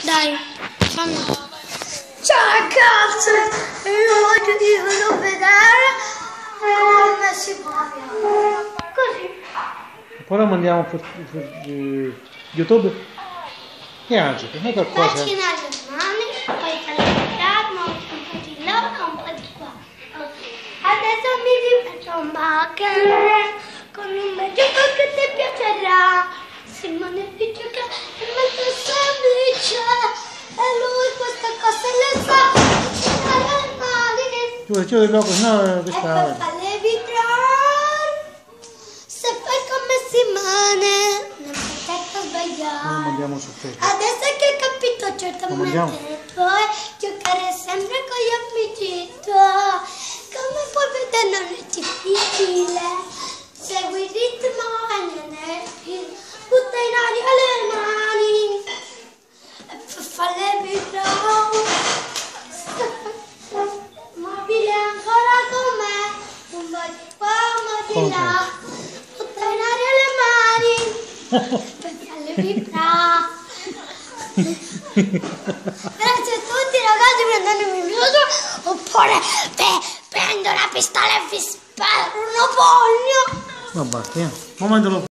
Dai, fammi. Ciao ragazzi, io oggi vi voglio vedere come si parla. Così. Poi lo mandiamo per YouTube? Piace, fai qualcosa. Vaccinare le mani, poi calciamo un po' di là, un po' di qua. Adesso mi rifaccio un bucket con un bel gioco che ti piacerà. Simone dice che è molto semplice e lui queste cose le sa. Vaccinare le mani. Tu devi no, questa E poi farle vibrare. Se fai come Simone, non potete sbagliare. Noi lo mandiamo su Facebook. Adesso che hai capito certamente puoi giocare sempre con gli amici tuoi. Come puoi vedere non è difficile. Segui il ritmo e non è più. Butta in aria le mani e per farle vibrare. Mobile ancora con me, un po' di qua, un po' di là. Butta in aria le mani per farle vibrare. Grazie a tutti ragazzi, prendendomi il minuto oppure prendo la pistola e vi sparo una fogna. Va basta, momento lo